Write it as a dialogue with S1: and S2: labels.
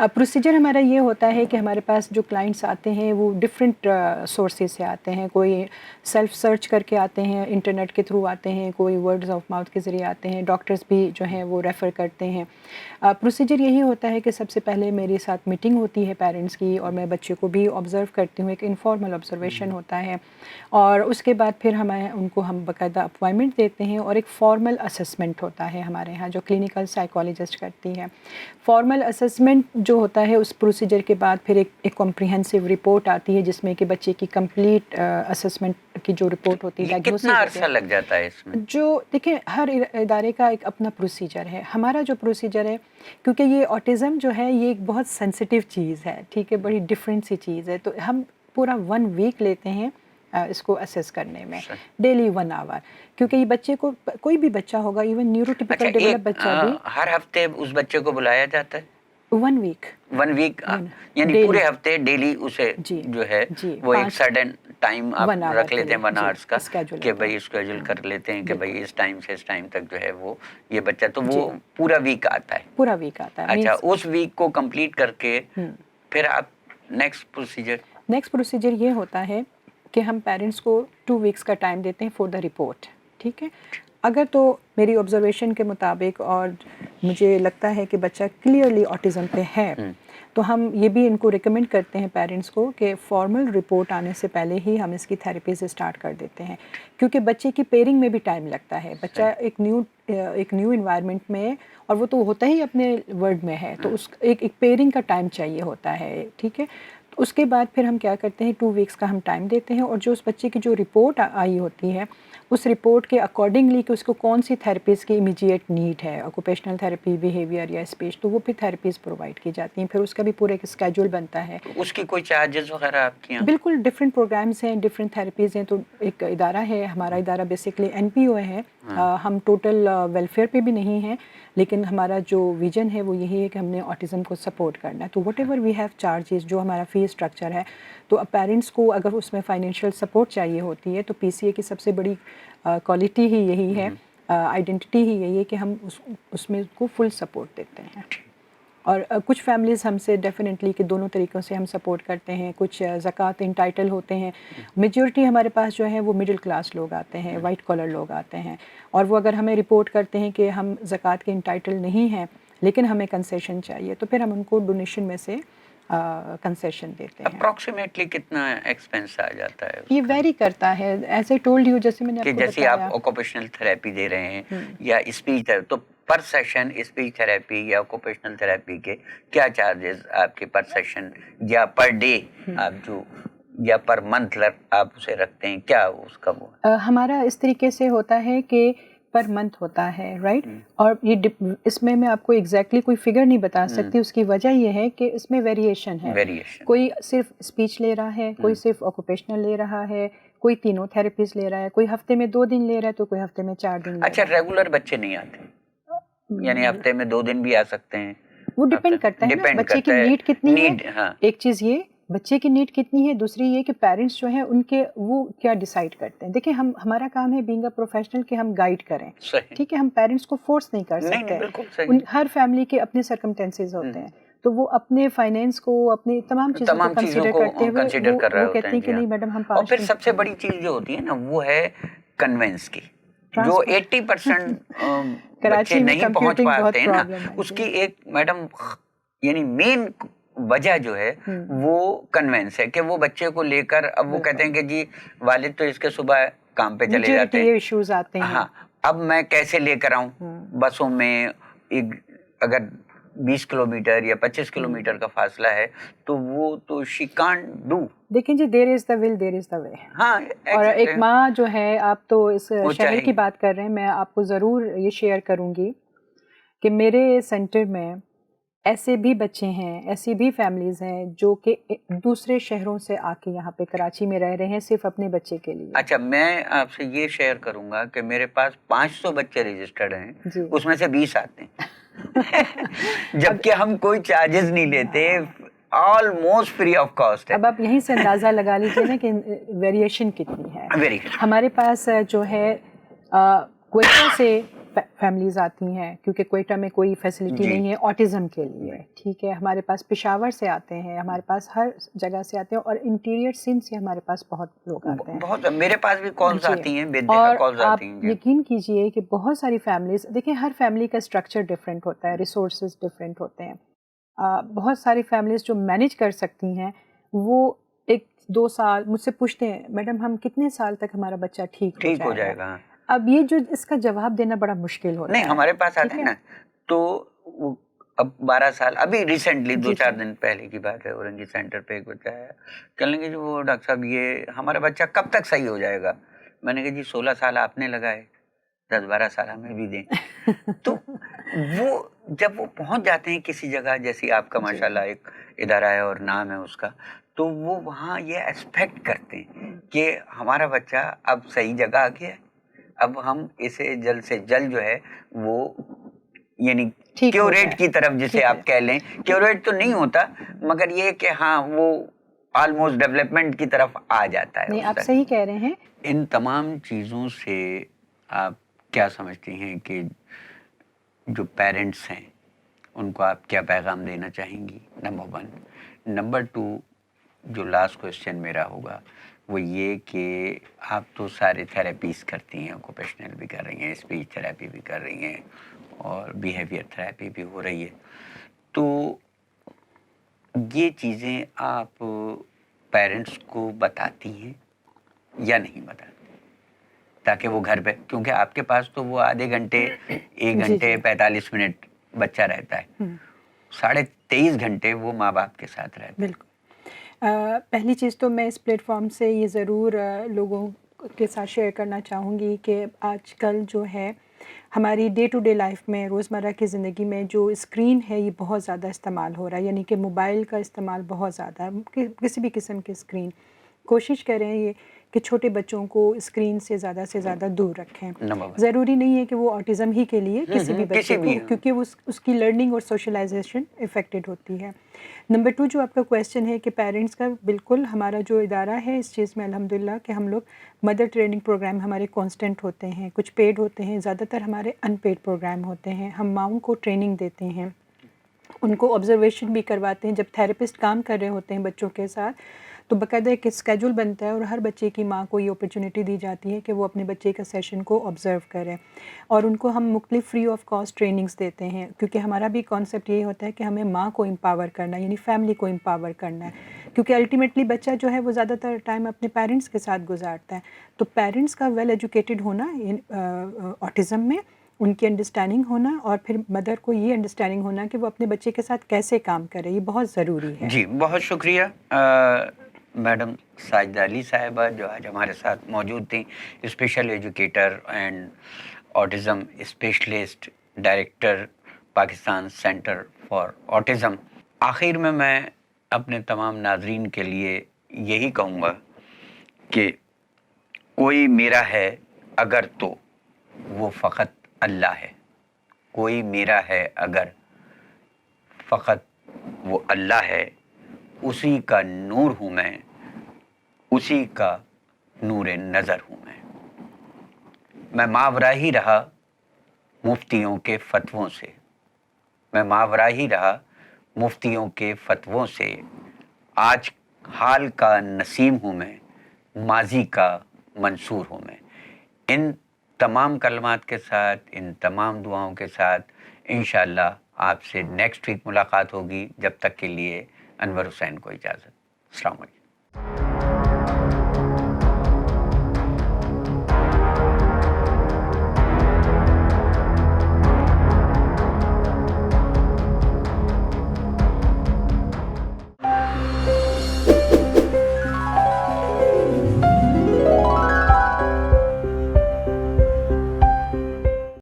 S1: Procedure ہمارا یہ ہوتا ہے کہ ہمارے پاس جو کلائنٹس آتے ہیں وہ ڈفرینٹ سورسز سے آتے ہیں. کوئی سیلف سرچ کر کے آتے ہیں, انٹرنیٹ کے تھرو آتے ہیں, کوئی ورڈز آف ماؤتھ کے ذریعے آتے ہیں, ڈاکٹرز بھی جو ہیں وہ ریفر کرتے ہیں. پروسیجر یہی ہوتا ہے کہ سب سے پہلے میرے ساتھ میٹنگ ہوتی ہے پیرنٹس کی, اور میں بچے کو بھی آبزرو کرتی ہوں, ایک انفارمل آبزرویشن ہوتا ہے. اور اس کے بعد پھر ان کو ہم باقاعدہ اپوائنٹمنٹ دیتے ہیں, اور ایک فارمل اسسمنٹ ہوتا ہے ہمارے ہاں جو کلینکل سائیکالوجسٹ کرتی ہے. فارمل اسسمنٹ جو ہوتا ہے اس پروسیجر کے بعد پھر ایک کمپریہنسو رپورٹ آتی ہے جس میں کہ بچے کی کمپلیٹ اسسمنٹ کی جو رپورٹ ہوتی ہے.
S2: کتنا عرصہ لگ جاتا ہے اس میں؟
S1: جو دیکھیں ہر ادارے کا ایک اپنا پروسیجر ہے. ہمارا جو پروسیجر ہے, کیونکہ یہ آٹزم جو ہے یہ ایک بہت سینسیٹیو چیز ہے, ٹھیک ہے, بڑی ڈفرینٹ سی چیز ہے, تو ہم پورا 1 ویک لیتے ہیں اس کو اسیس کرنے میں, ڈیلی 1 آور, کیونکہ یہ بچے کو کوئی بھی بچہ ہوگا, ایون نیورو ٹیپیکل ڈیولپ بچہ بھی.
S2: ہر ہفتے اس بچے کو بلایا جاتا ہے
S1: 1 ویک
S2: 1 ویک یعنی پورے ہفتے ڈیلی اسے جو ہے وہ ایک سڈن ٹائم آپ رکھ لیتے ہیں 1 آورس کا کہ بھائی اسکیجول کر لیتے ہیں کہ بھائی اس ٹائم سے اس ٹائم تک جو ہے وہ یہ بچہ, تو وہ پورا ویک آتا ہے.
S1: پورا ویک آتا ہے.
S2: اچھا, اس ویک کو کمپلیٹ کر کے پھر آپ نیکسٹ
S1: پروسیجر یہ ہوتا ہے کہ ہم پیرنٹس کو 2 ویکس کا ٹائم دیتے ہیں فور دا رپورٹ, ٹھیک ہے. اگر تو میری آبزرویشن کے مطابق اور مجھے لگتا ہے کہ بچہ کلیئرلی آٹزم پہ ہے, تو ہم یہ بھی ان کو ریکمینڈ کرتے ہیں پیرنٹس کو کہ فارمل رپورٹ آنے سے پہلے ہی ہم اس کی تھیراپیز اسٹارٹ کر دیتے ہیں, کیونکہ بچے کی پیرنگ میں بھی ٹائم لگتا ہے. بچہ ایک نیو انوائرمنٹ میں, اور وہ تو ہوتا ہی اپنے ورڈ میں ہے, تو اس ایک پیرنگ کا ٹائم چاہیے ہوتا ہے, ٹھیک ہے. اس کے بعد پھر ہم کیا کرتے ہیں 2 ویکس کا ہم ٹائم دیتے ہیں, اور جو اس بچے کی جو رپورٹ آئی ہوتی ہے اس رپورٹ کے اکارڈنگلی کہ اس کو کون سی تھیراپیز کی امیجیٹ نیڈ ہے, آکوپیشنل تھیراپی, بیہیویئر یا اسپیچ, تو وہ پھر تھیراپیز پرووائڈ کی جاتی ہیں. پھر اس کا بھی پورا ایک اسکیجول بنتا ہے.
S2: اس کی کوئی چارجز وغیرہ آپ کے یہاں؟
S1: بالکل ڈفرینٹ پروگرامز ہیں, ڈفرینٹ تھیراپیز ہیں. تو ایک ادارہ ہے ہمارا ادارہ, بیسکلی NPO ہے. ہم ٹوٹل ویلفیئر پہ بھی نہیں ہیں, لیکن ہمارا جو ویژن ہے وہ یہی ہے کہ ہم نے آٹزم کو سپورٹ کرنا ہے. تو whatever we have charges, جو ہمارا فی اسٹرکچر ہے, تو پیرنٹس کو اگر اس میں فائنینشیل سپورٹ چاہیے ہوتی ہے تو PCA کی سب سے بڑی کوالٹی ہی یہی ہے, آئیڈینٹی ہی یہی ہے کہ ہم اس میں کو فل سپورٹ دیتے ہیں. اور کچھ فیملیز ہم سے ڈیفینیٹلی کہ دونوں طریقوں سے ہم سپورٹ کرتے ہیں. کچھ زکوٰۃ انٹائٹل ہوتے ہیں, میجورٹی ہمارے پاس جو ہے وہ مڈل کلاس لوگ آتے ہیں, وائٹ کالر لوگ آتے ہیں, اور وہ اگر ہمیں رپورٹ کرتے ہیں کہ ہم زکوٰۃ کے انٹائٹل نہیں ہیں لیکن ہمیں کنسیشن چاہیے, تو پھر ہم ان کو ڈونیشن میں سے کنسیشن دیتے ہیں.
S2: اپروکسیمیٹلی کتنا ایکسپینس آ جاتا ہے؟
S1: یہ ویری کرتا ہے, ایز اے ٹولڈ یو, جیسے میں نے آپ کو
S2: جیسے آپ آکوپیشنل تھراپی دے رہے ہیں یا اسپیچ, تو پر سیشن اسپیچ تھراپی یا آکوپیشنل تھراپی کے کیا چارجز آپ کے پر سیشن یا پر ڈے آپ جو یا پر منتھ آپ اسے رکھتے ہیں, کیا اس کا وہ؟
S1: ہمارا اس طریقے سے ہوتا ہے کہ پر منتھ ہوتا ہے, رائٹ. اور یہ اس میں آپ کو ایگزیکٹلی کوئی فگر نہیں بتا سکتی. اس کی وجہ یہ ہے کہ اس میں ویریشن ہے. کوئی صرف اسپیچ لے رہا ہے, کوئی صرف آکوپیشنل لے رہا ہے, کوئی تینوں تھراپیز لے رہا ہے, کوئی ہفتے میں 2 دن لے رہا ہے, تو کوئی ہفتے میں 4 دن.
S2: اچھا, ریگولر بچے نہیں آتے, یعنی ہفتے میں 2 دن بھی آ سکتے ہیں؟
S1: وہ ڈیپینڈ کرتا ہے نا بچے کی نیڈ کتنی ہے. ایک چیز یہ بچے کی نیڈ کتنی ہے, دوسری یہ کہ پیرنٹس جو ہیں ان کے وہ کیا ڈیسائیڈ کرتے ہیں. دیکھیں ہمارا کام ہے بینگ اے پروفیشنل کہ ہم گائیڈ کریں, ٹھیک ہے. ہم پیرنٹس کو فورس نہیں کر سکتے, ہر فیملی کے اپنے سرکمٹینسز ہوتے ہیں, تو وہ اپنے فائنینس کو, اپنی تمام چیزوں کو کنسیڈر کرتے ہوئے وہ کہتے ہیں کہ نہیں میڈم ہم 5.
S2: اور پھر سب سے بڑی چیز جو ہوتی ہے نا وہ ہے کنوینس کی, جو 80% بچے نہیں پہنچ پاتے ہیں نا, اس کی ایک میڈم یعنی مین وجہ جو ہے وہ کنوینس ہے کہ وہ بچے کو لے کر, اب وہ کہتے ہیں کہ جی والد تو اس کے صبح کام پہ چلے جاتے ہیں,
S1: ایشوز آتے ہیں,
S2: ہاں اب میں کیسے لے کر آؤں بسوں میں, اگر 20 کلومیٹر یا 25 کلومیٹر کا فاصلہ ہے تو وہ تو شی کانٹ ڈو.
S1: دیکھیں جی, دیر از دا ول دیر از دا وے.
S2: ہاں,
S1: اور ایک ماں جو ہے, آپ تو اس شہر کی بات کر رہے ہیں, میں آپ کو ضرور یہ شیئر کروں گی کہ میرے سینٹر میں ایسے بھی بچے ہیں, ایسی بھی فیملیز ہیں جو کہ دوسرے شہروں سے آ کے یہاں پہ کراچی میں رہ رہے ہیں صرف اپنے بچے کے لیے.
S2: اچھا, میں آپ سے یہ شیئر کروں گا کہ میرے پاس 500 بچے رجسٹرڈ ہیں, اس میں سے 20 آتے ہیں جبکہ ہم کوئی چارجز نہیں لیتے, آلموسٹ فری آف کاسٹ ہے.
S1: اب آپ یہیں سے اندازہ لگا لیجیے نا کہ ویریشن کتنی ہے. ہمارے پاس جو ہے کوئٹہ سے فیملیز آتی ہیں کیونکہ کوئٹہ میں کوئی فیسلٹی نہیں ہے آٹزم کے لیے, ٹھیک ہے. ہمارے پاس پشاور سے آتے ہیں, ہمارے پاس ہر جگہ سے آتے ہیں, اور انٹیریئر سندھ سے ہمارے پاس بہت لوگ آتے ہیں.
S2: بہت, میرے پاس بھی کالز آتی ہیں,
S1: اور آپ یقین کیجئے کہ بہت ساری فیملیز, دیکھیں ہر فیملی کا اسٹرکچر ڈفرینٹ ہوتا ہے, ریسورسز ڈفرینٹ ہوتے ہیں. بہت ساری فیملیز جو مینیج کر سکتی ہیں وہ 1-2 سال مجھ سے پوچھتے ہیں میڈم ہم کتنے سال تک ہمارا بچہ ٹھیک ہو جائے گا. اب یہ جو اس کا جواب دینا بڑا مشکل ہوتا ہے.
S2: نہیں, ہمارے پاس آتے ہیں نا تو اب 12 سال, ابھی ریسنٹلی 2-4 دن پہلے کی بات ہے, اورنگی سینٹر پہ ایک بچہ ہے, کہنے لگے جو وہ ڈاکٹر صاحب یہ ہمارا بچہ کب تک صحیح ہو جائے گا. میں نے کہا جی 16 سال آپ نے لگائے, 10-12 سال ہمیں بھی دیں. تو وہ جب وہ پہنچ جاتے ہیں کسی جگہ, جیسی آپ کا ماشاءاللہ ایک ادارہ ہے اور نام ہے اس کا, تو وہ وہاں یہ ایکسپیکٹ کرتے ہیں کہ ہمارا بچہ اب صحیح جگہ آ گیا ہے, اب ہم اسے جلد سے جلد جو ہے وہ یعنی کیوریٹ کی طرف, جسے آپ کہہ لیں, کیوریٹ تو نہیں ہوتا مگر یہ کہ ہاں وہ آلموسٹ ڈیولپمنٹ کی طرف آ جاتا ہے.
S1: نہیں, آپ صحیح کہہ رہے ہیں.
S2: ان تمام چیزوں سے آپ کیا سمجھتی ہیں کہ جو پیرنٹس ہیں ان کو آپ کیا پیغام دینا چاہیں گی؟ نمبر 1. نمبر 2, جو لاسٹ کویشچن میرا ہوگا وہ یہ کہ آپ تو سارے تھراپیز کرتی ہیں, آکوپیشنل بھی کر رہی ہیں, اسپیچ تھراپی بھی کر رہی ہیں, اور بیہیویئر تھراپی بھی ہو رہی ہے, تو یہ چیزیں آپ پیرنٹس کو بتاتی ہیں یا نہیں بتاتی, تاکہ وہ گھر پہ, کیونکہ آپ کے پاس تو وہ آدھے گھنٹے 1 گھنٹے 45 منٹ بچہ رہتا ہے, 23.5 گھنٹے وہ ماں باپ کے ساتھ رہتا ہے.
S1: بالکل. پہلی چیز تو میں اس پلیٹ فارم سے یہ ضرور لوگوں کے ساتھ شیئر کرنا چاہوں گی کہ آج کل جو ہے ہماری ڈے ٹو ڈے لائف میں, روزمرہ کی زندگی میں جو اسکرین ہے یہ بہت زیادہ استعمال ہو رہا ہے, یعنی کہ موبائل کا استعمال بہت زیادہ ہے, کسی بھی قسم کی اسکرین. کوشش کریں یہ کہ چھوٹے بچوں کو اسکرین سے زیادہ دور رکھیں. ضروری نہیں ہے کہ وہ آٹزم ہی کے لیے, کسی بھی بچے کو, کیونکہ اس کی لرننگ اور سوشلائزیشن افیکٹڈ ہوتی ہے. نمبر 2, جو آپ کا کویشچن ہے کہ پیرنٹس کا, بالکل ہمارا جو ادارہ ہے اس چیز میں الحمدللہ کہ ہم لوگ مدر ٹریننگ پروگرام ہمارے کانسٹنٹ ہوتے ہیں, کچھ پیڈ ہوتے ہیں, زیادہ تر ہمارے ان پیڈ پروگرام ہوتے ہیں. ہم ماؤں کو ٹریننگ دیتے ہیں, ان کو آبزرویشن بھی کرواتے ہیں. جب تھراپسٹ کام کر رہے ہوتے ہیں بچوں کے ساتھ تو باقاعدہ ایک اسکیجول بنتا ہے, اور ہر بچے کی ماں کو یہ اپرچونٹی دی جاتی ہے کہ وہ اپنے بچے کا سیشن کو آبزرو کرے, اور ان کو ہم مختلف فری آف کاسٹ ٹریننگز دیتے ہیں, کیونکہ ہمارا بھی کانسیپٹ یہی ہوتا ہے کہ ہمیں ماں کو امپاور کرنا ہے, یعنی فیملی کو امپاور کرنا ہے, کیونکہ الٹیمیٹلی بچہ جو ہے وہ زیادہ تر ٹائم اپنے پیرنٹس کے ساتھ گزارتا ہے. تو پیرنٹس کا ویل ایجوکیٹڈ ہونا آٹزم میں, ان کی انڈرسٹینڈنگ ہونا, اور پھر مدر کو یہ انڈرسٹینڈنگ ہونا کہ وہ اپنے بچے کے ساتھ کیسے کام کرے, یہ بہت ضروری ہے.
S2: جی, بہت شکریہ میڈم ساجدہ علی صاحبہ جو آج ہمارے ساتھ موجود تھیں, special educator and autism specialist, director Pakistan centre for autism. آخر میں اپنے تمام ناظرین کے لیے یہی کہوں گا کہ کوئی میرا ہے اگر تو وہ فقط اللہ ہے, کوئی میرا ہے اگر فقط وہ اللہ ہے, اسی کا نور ہوں میں, اسی کا نور نظر ہوں میں ماورا ہی رہا مفتیوں کے فتووں سے, میں ماورا ہی رہا مفتیوں کے فتووں سے, آج حال کا نسیم ہوں میں, ماضی کا منصور ہوں میں. ان تمام کلمات کے ساتھ, ان تمام دعاؤں کے ساتھ انشاءاللہ آپ سے نیکسٹ ویک ملاقات ہوگی. جب تک کے لیے انور حسین کو اجازت. السلام علیکم.